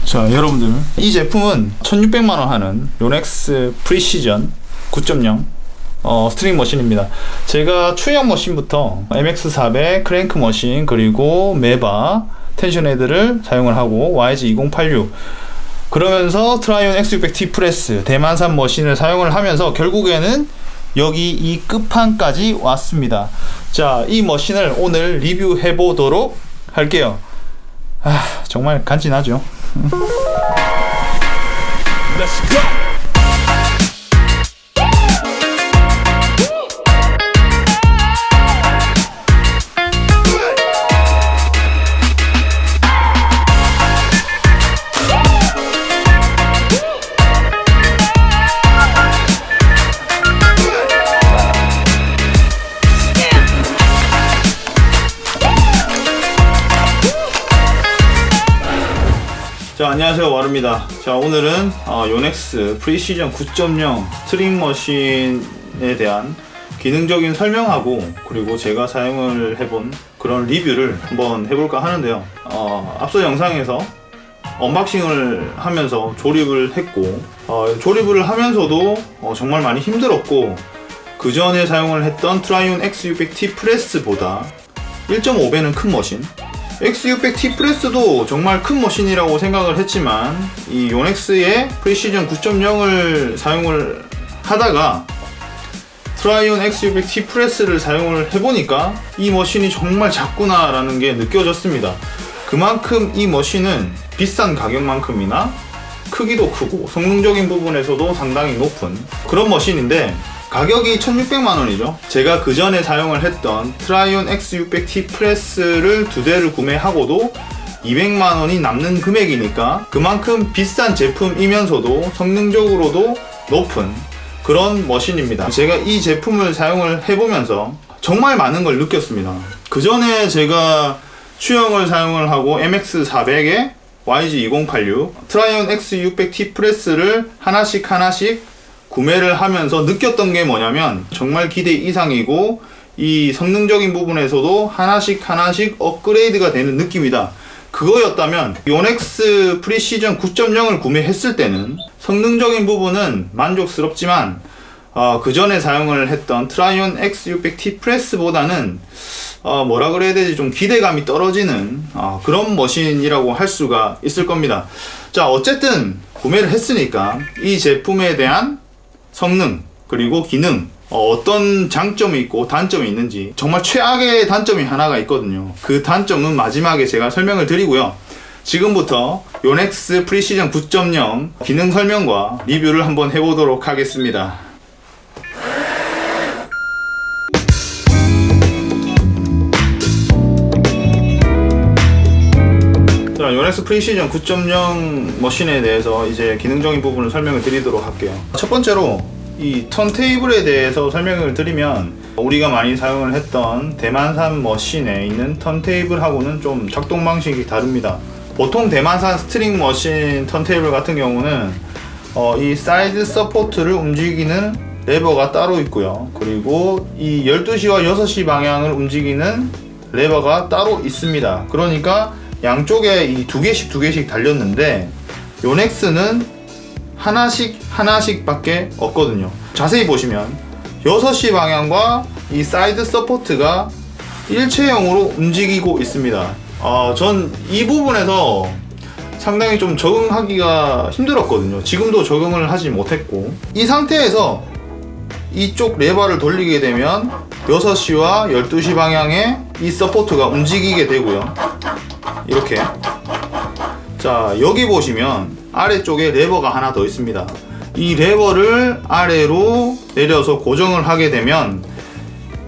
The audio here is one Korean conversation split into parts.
자, 여러분들, 이 제품은 1600만원 하는 요넥스 프리시전 9.0 스트링 머신입니다. 제가 추형 머신부터 MX400 크랭크 머신, 그리고 메바 텐션 헤드를 사용을 하고 YG2086, 그러면서 트라이온 X600T 프레스 대만산 머신을 사용을 하면서 결국에는 여기 이 끝판까지 왔습니다. 자, 이 머신을 오늘 리뷰해 보도록 할게요. 정말 간지나죠. Let's go. 자, 안녕하세요, 와루입니다. 자, 오늘은 요넥스 프리시전 9.0 스트링 머신에 대한 기능적인 설명하고, 그리고 제가 사용을 해본 그런 리뷰를 한번 해볼까 하는데요. 앞서 영상에서 언박싱을 하면서 조립을 했고, 조립을 하면서도 정말 많이 힘들었고, 그 전에 사용을 했던 트라이온 X600T 프레스보다 1.5배는 큰 머신, X600T 프레스도 정말 큰 머신이라고 생각을 했지만, 이 요넥스의 프리시전 9.0을 사용을 하다가 트라이온 X600T 프레스를 사용을 해보니까 이 머신이 정말 작구나 라는 게 느껴졌습니다. 그만큼 이 머신은 비싼 가격만큼이나 크기도 크고 성능적인 부분에서도 상당히 높은 그런 머신인데, 가격이 1600만원이죠. 제가 그 전에 사용을 했던 트라이온 X600T 프레스를 2대를 구매하고도 200만원이 남는 금액이니까 그만큼 비싼 제품이면서도 성능적으로도 높은 그런 머신입니다. 제가 이 제품을 사용을 해보면서 정말 많은 걸 느꼈습니다. 그 전에 제가 추형을 사용을 하고 MX400에 YG2086, 트라이온 X600T 프레스를 하나씩 구매를 하면서 느꼈던 게 뭐냐면, 정말 기대 이상이고 이 성능적인 부분에서도 하나씩 업그레이드가 되는 느낌이다. 그거였다면 요넥스 프리시전 9.0을 구매했을 때는 성능적인 부분은 만족스럽지만 그 전에 사용을 했던 트라이온 X600T 프레스보다는 뭐라 그래야 되지, 좀 기대감이 떨어지는 그런 머신이라고 할 수가 있을 겁니다. 자, 어쨌든 구매를 했으니까 이 제품에 대한 성능, 그리고 기능, 어떤 장점이 있고 단점이 있는지, 정말 최악의 단점이 하나가 있거든요. 그 단점은 마지막에 제가 설명을 드리고요. 지금부터 요넥스 프리시전 9.0 기능 설명과 리뷰를 한번 해보도록 하겠습니다. 자, 요넥스 프리시전 9.0 머신에 대해서 이제 기능적인 부분을 설명을 드리도록 할게요. 첫 번째로 이 턴테이블에 대해서 설명을 드리면, 우리가 많이 사용을 했던 대만산 머신에 있는 턴테이블하고는 좀 작동 방식이 다릅니다. 보통 대만산 스트링 머신 턴테이블 같은 경우는 이 사이드 서포트를 움직이는 레버가 따로 있고요. 그리고 이 12시와 6시 방향을 움직이는 레버가 따로 있습니다. 그러니까 양쪽에 이 두 개씩 달렸는데, 요넥스는 하나씩 밖에 없거든요. 자세히 보시면 6시 방향과 이 사이드 서포트가 일체형으로 움직이고 있습니다. 전 이 부분에서 상당히 좀 적응하기가 힘들었거든요. 지금도 적응을 하지 못했고, 이 상태에서 이쪽 레버를 돌리게 되면 6시와 12시 방향에 이 서포트가 움직이게 되고요. 이렇게. 자, 여기 보시면 아래쪽에 레버가 하나 더 있습니다. 이 레버를 아래로 내려서 고정을 하게 되면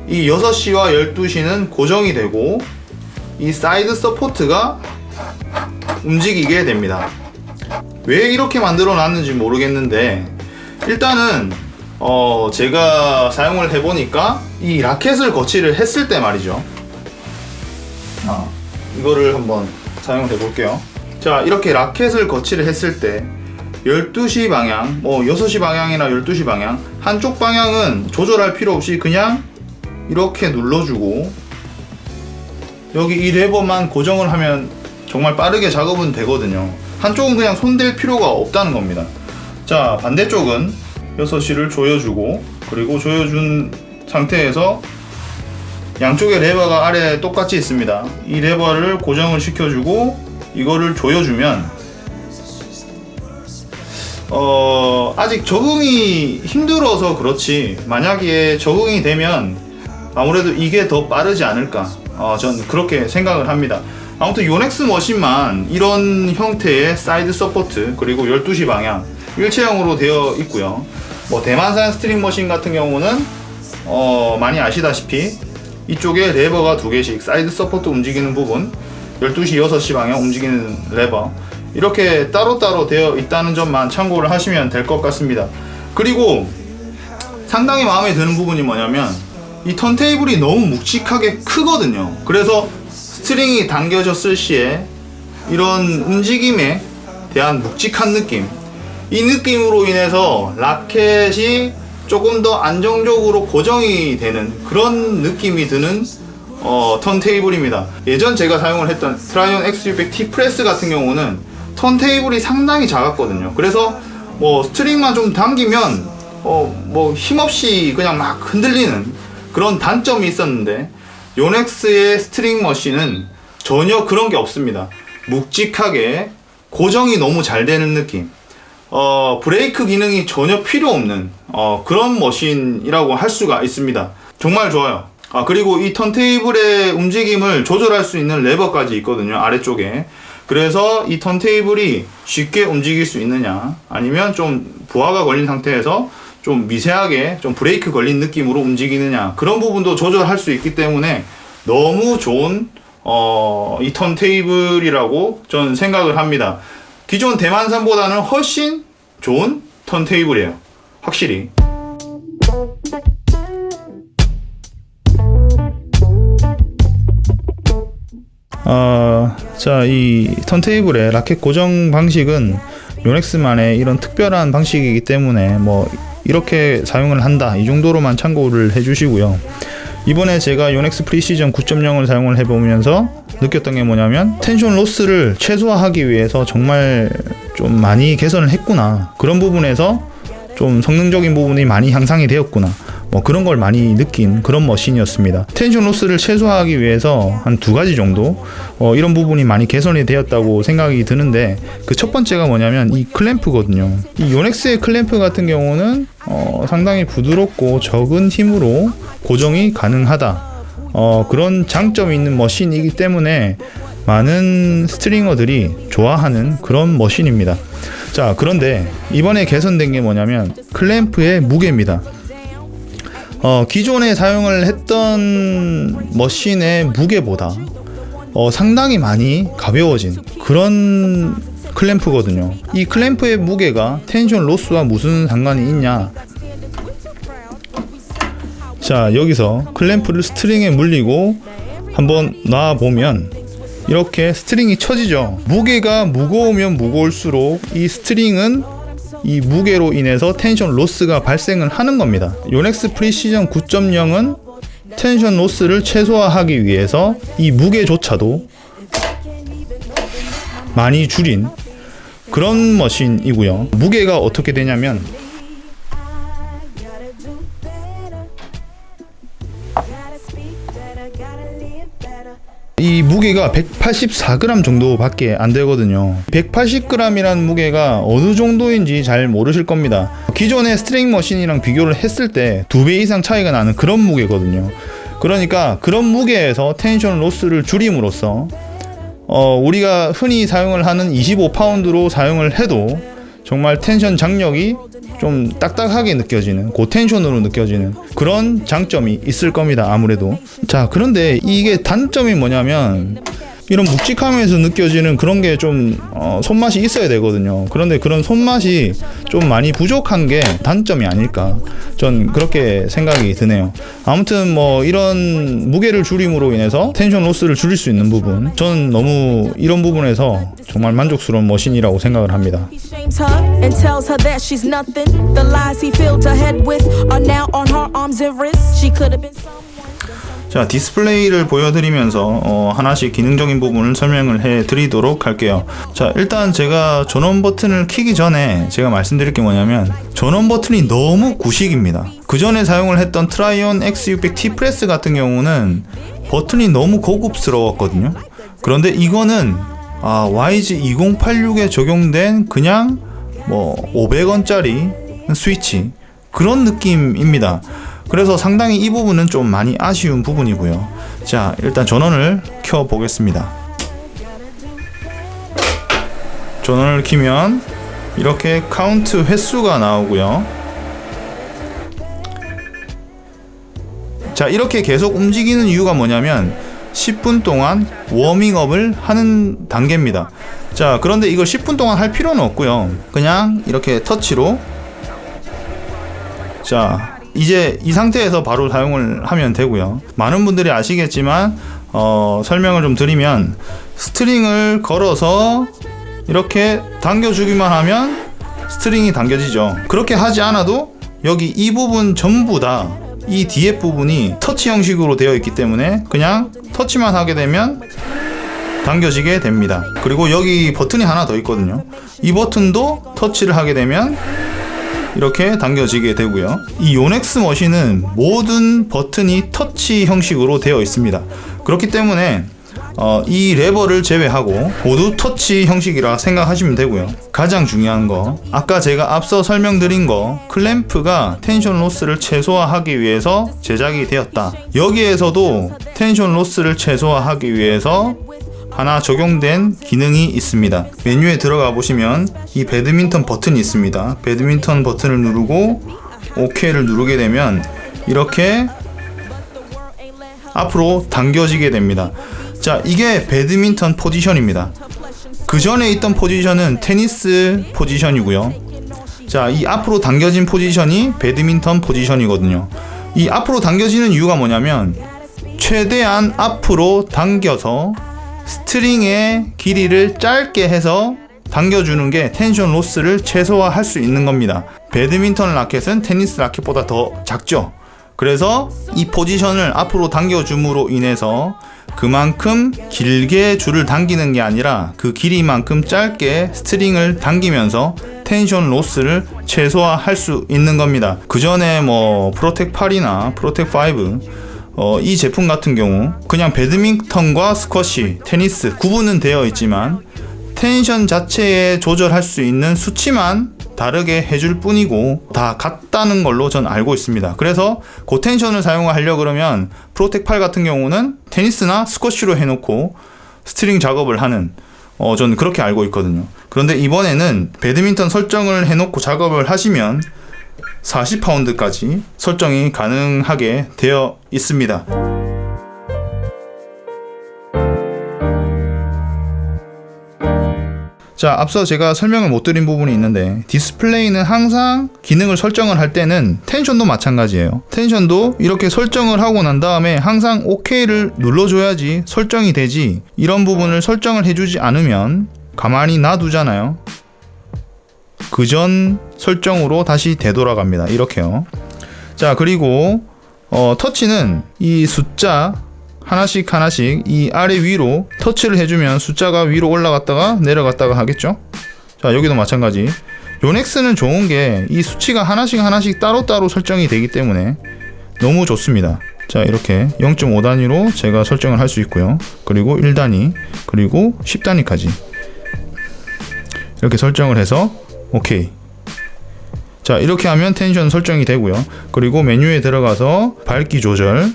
이 6시와 12시는 고정이 되고, 이 사이드 서포트가 움직이게 됩니다. 왜 이렇게 만들어 놨는지 모르겠는데, 일단은 제가 사용을 해보니까 이 라켓을 거치를 했을 때 말이죠. 이거를 한번 사용을 해볼게요. 자, 이렇게 라켓을 거치를 했을 때 12시 방향, 6시 방향이나 12시 방향, 한쪽 방향은 조절할 필요 없이 그냥 이렇게 눌러주고, 여기 이 레버만 고정을 하면 정말 빠르게 작업은 되거든요. 한쪽은 그냥 손댈 필요가 없다는 겁니다. 자, 반대쪽은 6시를 조여주고, 그리고 조여준 상태에서 양쪽의 레버가 아래에 똑같이 있습니다. 이 레버를 고정을 시켜주고 이거를 조여주면 아직 적응이 힘들어서 그렇지, 만약에 적응이 되면 아무래도 이게 더 빠르지 않을까, 전 그렇게 생각을 합니다. 아무튼 요넥스 머신만 이런 형태의 사이드 서포트, 그리고 12시 방향 일체형으로 되어 있고요. 뭐 대만산 스트링 머신 같은 경우는 많이 아시다시피 이쪽에 레버가 2개씩, 사이드 서포트 움직이는 부분, 12시, 6시 방향 움직이는 레버, 이렇게 따로따로 되어 있다는 점만 참고를 하시면 될 것 같습니다. 그리고 상당히 마음에 드는 부분이 뭐냐면 이 턴테이블이 너무 묵직하게 크거든요. 그래서 스트링이 당겨졌을 시에 이런 움직임에 대한 묵직한 느낌, 이 느낌으로 인해서 라켓이 조금 더 안정적으로 고정이 되는 그런 느낌이 드는 턴테이블입니다. 예전 제가 사용을 했던 트라이온 X600T 프레스 같은 경우는 턴테이블이 상당히 작았거든요. 그래서 뭐 스트링만 좀 당기면 뭐 힘없이 그냥 막 흔들리는 그런 단점이 있었는데, 요넥스의 스트링 머신은 전혀 그런 게 없습니다. 묵직하게 고정이 너무 잘 되는 느낌, 브레이크 기능이 전혀 필요 없는 그런 머신이라고 할 수가 있습니다. 정말 좋아요. 그리고 이 턴테이블의 움직임을 조절할 수 있는 레버까지 있거든요, 아래쪽에. 그래서 이 턴테이블이 쉽게 움직일 수 있느냐, 아니면 좀 부하가 걸린 상태에서 좀 미세하게 좀 브레이크 걸린 느낌으로 움직이느냐, 그런 부분도 조절할 수 있기 때문에 너무 좋은 이 턴테이블이라고 전 생각을 합니다. 기존 대만산보다는 훨씬 좋은 턴테이블이에요, 확실히. 자, 이 턴테이블의 라켓 고정 방식은 요넥스만의 이런 특별한 방식이기 때문에 뭐 이렇게 사용을 한다, 이 정도로만 참고를 해주시고요. 이번에 제가 요넥스 프리시전 9.0을 사용을 해보면서 느꼈던 게 뭐냐면, 텐션 로스를 최소화하기 위해서 정말 좀 많이 개선을 했구나, 그런 부분에서 좀 성능적인 부분이 많이 향상이 되었구나, 뭐 그런 걸 많이 느낀 그런 머신이었습니다. 텐션 로스를 최소화하기 위해서 한 2가지 정도 이런 부분이 많이 개선이 되었다고 생각이 드는데, 그 첫 번째가 뭐냐면 이 클램프거든요. 이 요넥스의 클램프 같은 경우는 상당히 부드럽고 적은 힘으로 고정이 가능하다, 그런 장점이 있는 머신이기 때문에 많은 스트링어들이 좋아하는 그런 머신입니다. 자, 그런데 이번에 개선된 게 뭐냐면 클램프의 무게입니다. 기존에 사용을 했던 머신의 무게보다 상당히 많이 가벼워진 그런 클램프거든요. 이 클램프의 무게가 텐션 로스와 무슨 상관이 있냐? 자, 여기서 클램프를 스트링에 물리고 한번 놔보면 이렇게 스트링이 쳐지죠. 무게가 무거우면 무거울수록 이 스트링은 이 무게로 인해서 텐션 로스가 발생을 하는 겁니다. 요넥스 프리시전 9.0은 텐션 로스를 최소화하기 위해서 이 무게조차도 많이 줄인 그런 머신이고요. 무게가 어떻게 되냐면 이 무게가 184g 정도밖에 안 되거든요. 180g이라는 무게가 어느 정도인지 잘 모르실 겁니다. 기존의 스트링 머신이랑 비교를 했을 때 2배 이상 차이가 나는 그런 무게거든요. 그러니까 그런 무게에서 텐션 로스를 줄임으로써 우리가 흔히 사용을 하는 25파운드로 사용을 해도 정말 텐션 장력이 좀 딱딱하게 느껴지는, 고텐션으로 느껴지는 그런 장점이 있을 겁니다, 아무래도. 자, 그런데 이게 단점이 뭐냐면 이런 묵직함에서 느껴지는 그런 게 좀 손맛이 있어야 되거든요. 그런데 그런 손맛이 좀 많이 부족한 게 단점이 아닐까, 전 그렇게 생각이 드네요. 아무튼 뭐 이런 무게를 줄임으로 인해서 텐션 로스를 줄일 수 있는 부분, 저는 너무 이런 부분에서 정말 만족스러운 머신이라고 생각을 합니다. 자, 디스플레이를 보여드리면서 하나씩 기능적인 부분을 설명을 해드리도록 할게요. 자, 일단 제가 전원 버튼을 키기 전에 제가 말씀드릴 게 뭐냐면 전원 버튼이 너무 구식입니다. 그 전에 사용을 했던 트라이온 X600T 프레스 같은 경우는 버튼이 너무 고급스러웠거든요. 그런데 이거는 YG2086에 적용된 그냥 뭐 500원짜리 스위치 그런 느낌입니다. 그래서 상당히 이 부분은 좀 많이 아쉬운 부분이고요. 자, 일단 전원을 켜 보겠습니다. 전원을 키면 이렇게 카운트 횟수가 나오고요. 자, 이렇게 계속 움직이는 이유가 뭐냐면 10분 동안 워밍업을 하는 단계입니다. 자, 그런데 이걸 10분 동안 할 필요는 없고요. 그냥 이렇게 터치로, 자, 이제 이 상태에서 바로 사용을 하면 되고요. 많은 분들이 아시겠지만 설명을 좀 드리면 스트링을 걸어서 이렇게 당겨주기만 하면 스트링이 당겨지죠. 그렇게 하지 않아도 여기 이 부분 전부 다 이 뒤에 부분이 터치 형식으로 되어 있기 때문에 그냥 터치만 하게 되면 당겨지게 됩니다. 그리고 여기 버튼이 하나 더 있거든요. 이 버튼도 터치를 하게 되면 이렇게 당겨지게 되고요. 이 요넥스 머신은 모든 버튼이 터치 형식으로 되어 있습니다. 그렇기 때문에 이 레버를 제외하고 모두 터치 형식이라 생각하시면 되고요. 가장 중요한 거, 아까 제가 앞서 설명드린 거, 클램프가 텐션 로스를 최소화하기 위해서 제작이 되었다. 여기에서도 텐션 로스를 최소화하기 위해서 하나 적용된 기능이 있습니다. 메뉴에 들어가 보시면 이 배드민턴 버튼이 있습니다. 배드민턴 버튼을 누르고 OK를 누르게 되면 이렇게 앞으로 당겨지게 됩니다. 자, 이게 배드민턴 포지션입니다. 그 전에 있던 포지션은 테니스 포지션이고요. 자, 이 앞으로 당겨진 포지션이 배드민턴 포지션이거든요. 이 앞으로 당겨지는 이유가 뭐냐면 최대한 앞으로 당겨서 스트링의 길이를 짧게 해서 당겨주는 게 텐션 로스를 최소화할 수 있는 겁니다. 배드민턴 라켓은 테니스 라켓보다 더 작죠. 그래서 이 포지션을 앞으로 당겨줌으로 인해서 그만큼 길게 줄을 당기는 게 아니라 그 길이만큼 짧게 스트링을 당기면서 텐션 로스를 최소화할 수 있는 겁니다. 그 전에 뭐 프로텍 8이나 프로텍 5 이 제품 같은 경우 그냥 배드민턴과 스쿼시, 테니스 구분은 되어 있지만 텐션 자체에 조절할 수 있는 수치만 다르게 해줄 뿐이고 다 같다는 걸로 전 알고 있습니다. 그래서 그 텐션을 사용하려고 그러면 프로텍 8 같은 경우는 테니스나 스쿼시로 해놓고 스트링 작업을 하는 전 그렇게 알고 있거든요. 그런데 이번에는 배드민턴 설정을 해놓고 작업을 하시면 40파운드까지 설정이 가능하게 되어 있습니다. 자, 앞서 제가 설명을 못 드린 부분이 있는데 디스플레이는 항상 기능을 설정을 할 때는 텐션도 마찬가지예요. 텐션도 이렇게 설정을 하고 난 다음에 항상 OK를 눌러줘야지 설정이 되지, 이런 부분을 설정을 해주지 않으면 가만히 놔두잖아요. 그 전 설정으로 다시 되돌아갑니다. 이렇게요. 자, 그리고 터치는 이 숫자 하나씩 이 아래 위로 터치를 해주면 숫자가 위로 올라갔다가 내려갔다가 하겠죠. 자, 여기도 마찬가지. 요넥스는 좋은 게 이 수치가 하나씩 따로따로 설정이 되기 때문에 너무 좋습니다. 자, 이렇게 0.5 단위로 제가 설정을 할 수 있고요. 그리고 1단위, 그리고 10단위까지 이렇게 설정을 해서 오케이. 자, 이렇게 하면 텐션 설정이 되고요. 그리고 메뉴에 들어가서 밝기 조절,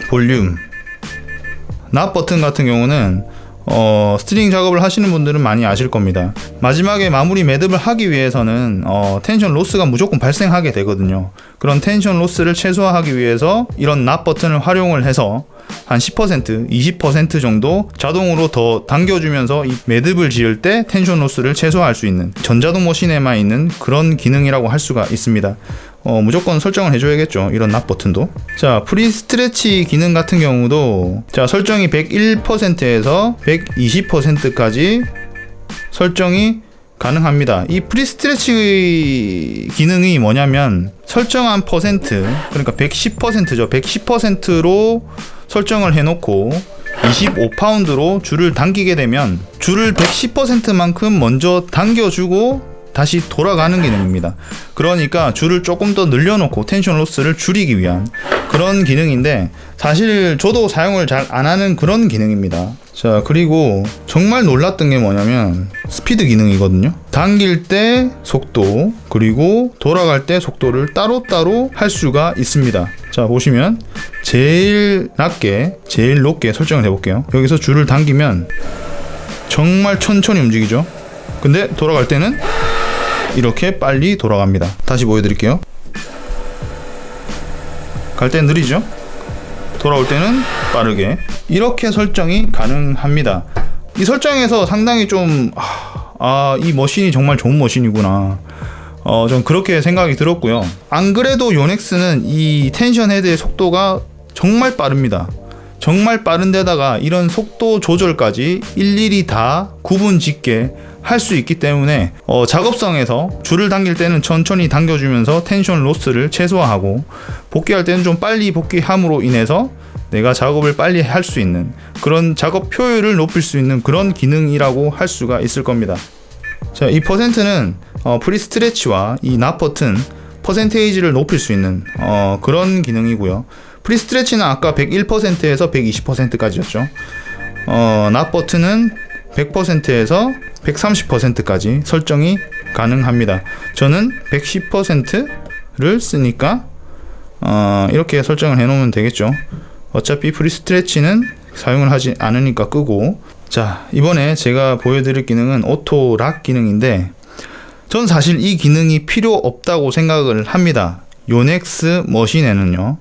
볼륨, 납 버튼 같은 경우는 스트링 작업을 하시는 분들은 많이 아실 겁니다. 마지막에 마무리 매듭을 하기 위해서는 텐션 로스가 무조건 발생하게 되거든요. 그런 텐션 로스를 최소화하기 위해서 이런 납 버튼을 활용을 해서 한 10%, 20% 정도 자동으로 더 당겨주면서 이 매듭을 지을 때 텐션 로스를 최소화할 수 있는 전자동 머신에만 있는 그런 기능이라고 할 수가 있습니다. 무조건 설정을 해줘야겠죠. 이런 납 버튼도. 자, 프리 스트레치 기능 같은 경우도 자, 설정이 101%에서 120%까지 설정이 가능합니다. 이 프리스트레치 기능이 뭐냐면 설정한 퍼센트, 그러니까 110%죠. 110%로 설정을 해놓고 25파운드로 줄을 당기게 되면 줄을 110%만큼 먼저 당겨주고 다시 돌아가는 기능입니다. 그러니까 줄을 조금 더 늘려놓고 텐션 로스를 줄이기 위한 그런 기능인데, 사실 저도 사용을 잘 안 하는 그런 기능입니다. 자, 그리고 정말 놀랐던 게 뭐냐면 스피드 기능이거든요. 당길 때 속도, 그리고 돌아갈 때 속도를 따로따로 할 수가 있습니다. 자, 보시면 제일 낮게 제일 높게 설정을 해볼게요. 여기서 줄을 당기면 정말 천천히 움직이죠. 근데 돌아갈 때는 이렇게 빨리 돌아갑니다. 다시 보여드릴게요. 갈 땐 느리죠? 돌아올 때는 빠르게. 이렇게 설정이 가능합니다. 이 설정에서 상당히 좀 이 머신이 정말 좋은 머신이구나, 좀 그렇게 생각이 들었고요. 안 그래도 요넥스는 이 텐션 헤드의 속도가 정말 빠릅니다. 정말 빠른데다가 이런 속도 조절까지 일일이 다 구분 짓게 할 수 있기 때문에 작업성에서 줄을 당길 때는 천천히 당겨주면서 텐션 로스를 최소화하고, 복귀할 때는 좀 빨리 복귀함으로 인해서 내가 작업을 빨리 할 수 있는 그런 작업 효율을 높일 수 있는 그런 기능이라고 할 수가 있을 겁니다. 자, 이 퍼센트는 프리스트레치와 이 납 버튼 퍼센테이지를 높일 수 있는 그런 기능이고요. 프리스트레치는 아까 101%에서 120%까지였죠. 납 버튼은 100%에서 130%까지 설정이 가능합니다. 저는 110%를 쓰니까 이렇게 설정을 해놓으면 되겠죠. 어차피 프리스트레치는 사용을 하지 않으니까 끄고. 자, 이번에 제가 보여드릴 기능은 오토 락 기능인데, 전 사실 이 기능이 필요 없다고 생각을 합니다. 요넥스 머신에는요.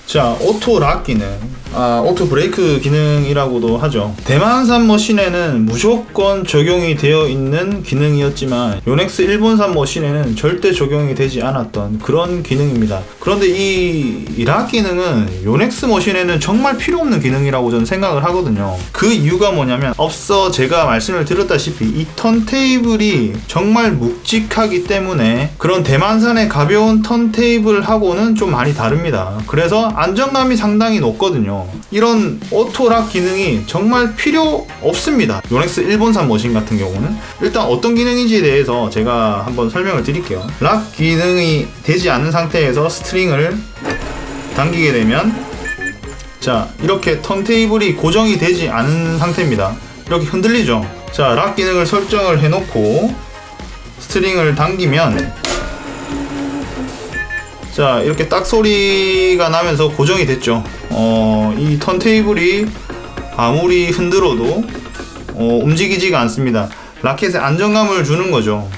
자, 오토 락 기능, 오토 브레이크 기능이라고도 하죠. 대만산 머신에는 무조건 적용이 되어 있는 기능이었지만 요넥스 일본산 머신에는 절대 적용이 되지 않았던 그런 기능입니다. 그런데 이 락 기능은 요넥스 머신에는 정말 필요 없는 기능이라고 저는 생각을 하거든요. 그 이유가 뭐냐면, 앞서 제가 말씀을 드렸다시피 이 턴테이블이 정말 묵직하기 때문에 그런 대만산의 가벼운 턴테이블하고는 좀 많이 다릅니다. 그래서 안정감이 상당히 높거든요. 이런 오토락 기능이 정말 필요 없습니다. 요넥스 일본산 머신 같은 경우는. 일단 어떤 기능인지에 대해서 제가 한번 설명을 드릴게요. 락 기능이 되지 않은 상태에서 스트링을 당기게 되면, 자, 이렇게 턴테이블이 고정이 되지 않은 상태입니다. 이렇게 흔들리죠. 자, 락 기능을 설정을 해놓고 스트링을 당기면, 자, 이렇게 딱 소리가 나면서 고정이 됐죠. 이 턴테이블이 아무리 흔들어도 움직이지가 않습니다. 라켓에 안정감을 주는 거죠.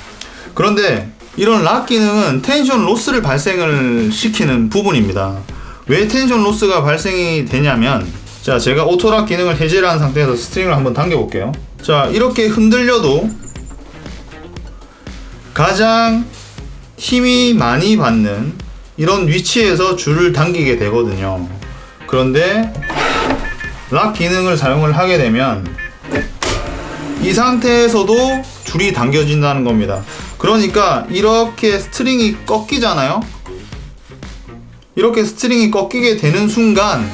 그런데 이런 락 기능은 텐션 로스를 발생을 시키는 부분입니다. 왜 텐션 로스가 발생이 되냐면, 자, 제가 오토락 기능을 해제를 한 상태에서 스트링을 한번 당겨 볼게요. 자, 이렇게 흔들려도 가장 힘이 많이 받는 이런 위치에서 줄을 당기게 되거든요. 그런데 락 기능을 사용을 하게 되면 이 상태에서도 줄이 당겨진다는 겁니다. 그러니까 이렇게 스트링이 꺾이잖아요. 이렇게 스트링이 꺾이게 되는 순간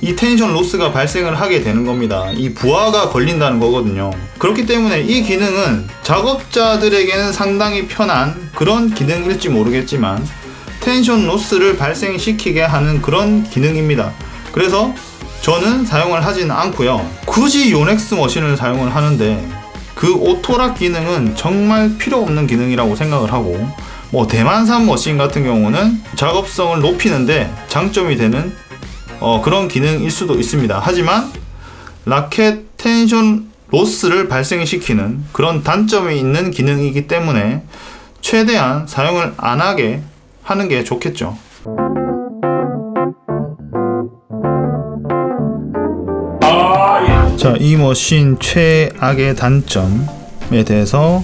이 텐션 로스가 발생을 하게 되는 겁니다. 이 부하가 걸린다는 거거든요. 그렇기 때문에 이 기능은 작업자들에게는 상당히 편한 그런 기능일지 모르겠지만 텐션 로스를 발생시키게 하는 그런 기능입니다. 그래서 저는 사용을 하지는 않고요. 굳이 요넥스 머신을 사용을 하는데 그 오토락 기능은 정말 필요 없는 기능이라고 생각을 하고, 뭐 대만산 머신 같은 경우는 작업성을 높이는데 장점이 되는 그런 기능일 수도 있습니다. 하지만 라켓 텐션 로스를 발생시키는 그런 단점이 있는 기능이기 때문에 최대한 사용을 안 하게 하는 게 좋겠죠. 자, 이 머신 최악의 단점에 대해서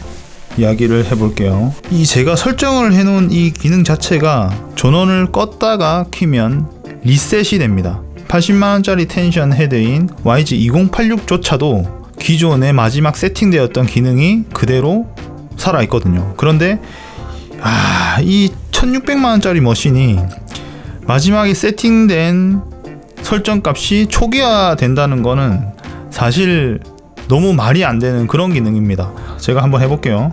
이야기를 해볼게요. 이 제가 설정을 해놓은 이 기능 자체가 전원을 껐다가 키면 리셋이 됩니다. 80만원짜리 텐션 헤드인 YG2086조차도 기존의 마지막 세팅되었던 기능이 그대로 살아있거든요. 그런데 이 1600만원짜리 머신이 마지막에 세팅된 설정값이 초기화 된다는 거는 사실 너무 말이 안 되는 그런 기능입니다. 제가 한번 해볼게요.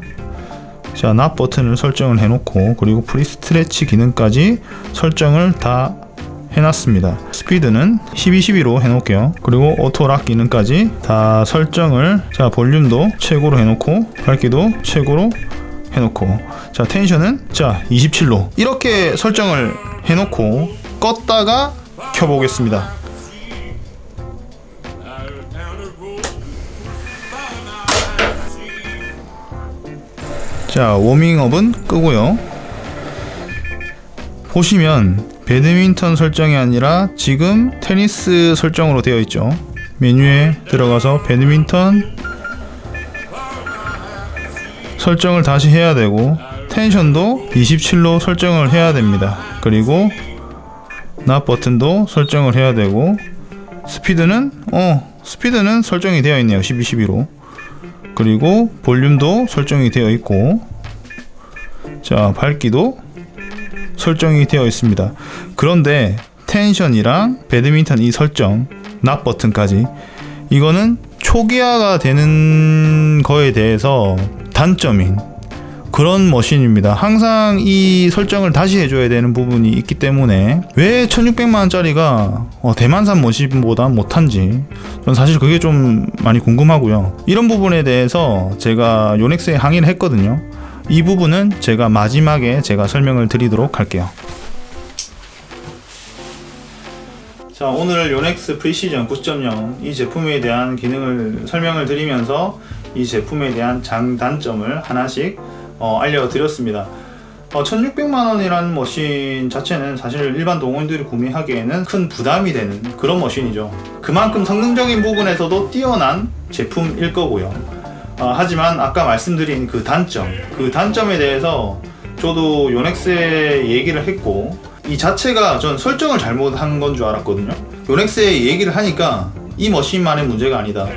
자, 납 버튼을 설정을 해놓고, 그리고 프리스트레치 기능까지 설정을 다 해놨습니다. 스피드는 1212로 해놓을게요. 그리고 오토락 기능까지 다 설정을, 자, 볼륨도 최고로 해놓고, 밝기도 최고로 해놓고, 자, 텐션은 자 27로 이렇게 설정을 해놓고 껐다가 켜보겠습니다. 자, 워밍업은 끄고요. 보시면 배드민턴 설정이 아니라 지금 테니스 설정으로 되어 있죠. 메뉴에 들어가서 배드민턴 설정을 다시 해야 되고, 텐션도 27로 설정을 해야 됩니다. 그리고 납 버튼도 설정을 해야 되고, 스피드는 설정이 되어 있네요. 12로. 그리고 볼륨도 설정이 되어 있고, 자, 밝기도 설정이 되어 있습니다. 그런데 텐션이랑 배드민턴 이 설정, 납 버튼까지, 이거는 초기화가 되는 거에 대해서 단점인 그런 머신입니다. 항상 이 설정을 다시 해줘야 되는 부분이 있기 때문에 왜 1600만원짜리가 대만산 머신보다 못한지 전 사실 그게 좀 많이 궁금하고요. 이런 부분에 대해서 제가 요넥스에 항의를 했거든요. 이 부분은 제가 마지막에 설명을 드리도록 할게요. 자, 오늘 요넥스 프리시전 9.0 이 제품에 대한 기능을 설명을 드리면서 이 제품에 대한 장단점을 하나씩 알려드렸습니다. 1600만원이라는 머신 자체는 사실 일반 동호인들이 구매하기에는 큰 부담이 되는 그런 머신이죠. 그만큼 성능적인 부분에서도 뛰어난 제품일 거고요. 하지만 아까 말씀드린 그 단점에 대해서 저도 요넥스에 얘기를 했고, 이 자체가 전 설정을 잘못한 건 줄 알았거든요. 요넥스에 얘기를 하니까 이 머신만의 문제가 아니다,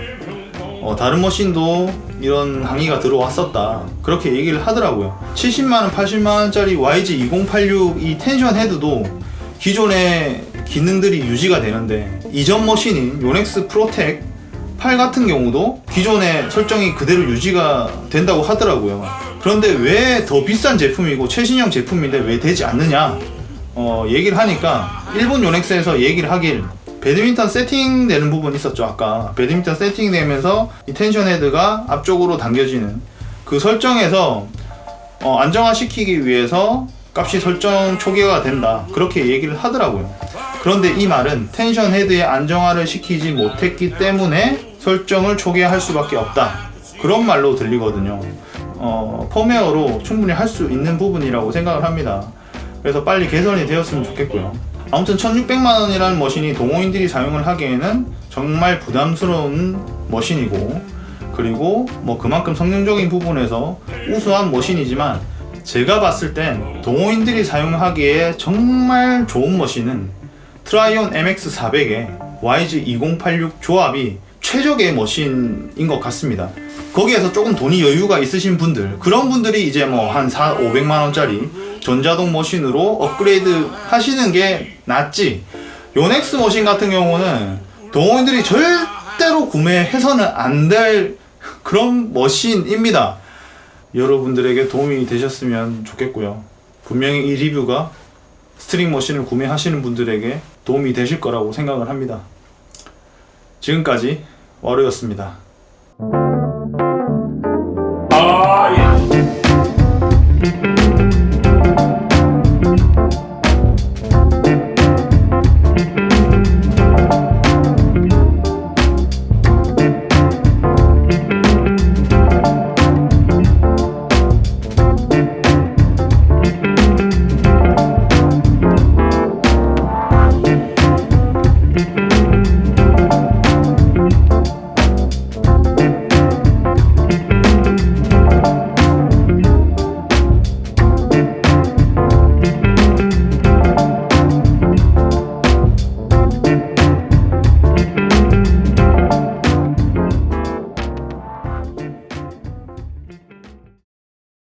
다른 머신도 이런 항의가 들어왔었다, 그렇게 얘기를 하더라고요. 70만원, 80만원짜리 YG2086 이 텐션 헤드도 기존의 기능들이 유지가 되는데, 이전 머신인 요넥스 프로텍 8 같은 경우도 기존의 설정이 그대로 유지가 된다고 하더라고요. 그런데 왜 더 비싼 제품이고 최신형 제품인데 왜 되지 않느냐 얘기를 하니까, 일본 요넥스에서 얘기를 하길, 배드민턴 세팅되는 부분이 있었죠. 아까 배드민턴 세팅되면서 이 텐션 헤드가 앞쪽으로 당겨지는 그 설정에서 안정화시키기 위해서 값이 설정 초기화가 된다, 그렇게 얘기를 하더라고요. 그런데 이 말은 텐션 헤드의 안정화를 시키지 못했기 때문에 설정을 초기화할 수밖에 없다, 그런 말로 들리거든요. 펌웨어로 충분히 할 수 있는 부분이라고 생각을 합니다. 그래서 빨리 개선이 되었으면 좋겠고요. 아무튼 1600만원이라는 머신이 동호인들이 사용을 하기에는 정말 부담스러운 머신이고, 그리고 그만큼 성능적인 부분에서 우수한 머신이지만, 제가 봤을 땐 동호인들이 사용하기에 정말 좋은 머신은 트라이온 MX400의 YG2086 조합이 최적의 머신인 것 같습니다. 거기에서 조금 돈이 여유가 있으신 분들, 그런 분들이 이제 한 500만원짜리 전자동 머신으로 업그레이드 하시는 게 낫지, 요넥스 머신 같은 경우는 동호인들이 절대로 구매해서는 안 될 그런 머신입니다. 여러분들에게 도움이 되셨으면 좋겠고요. 분명히 이 리뷰가 스트링 머신을 구매하시는 분들에게 도움이 되실 거라고 생각을 합니다. 지금까지 와루였습니다.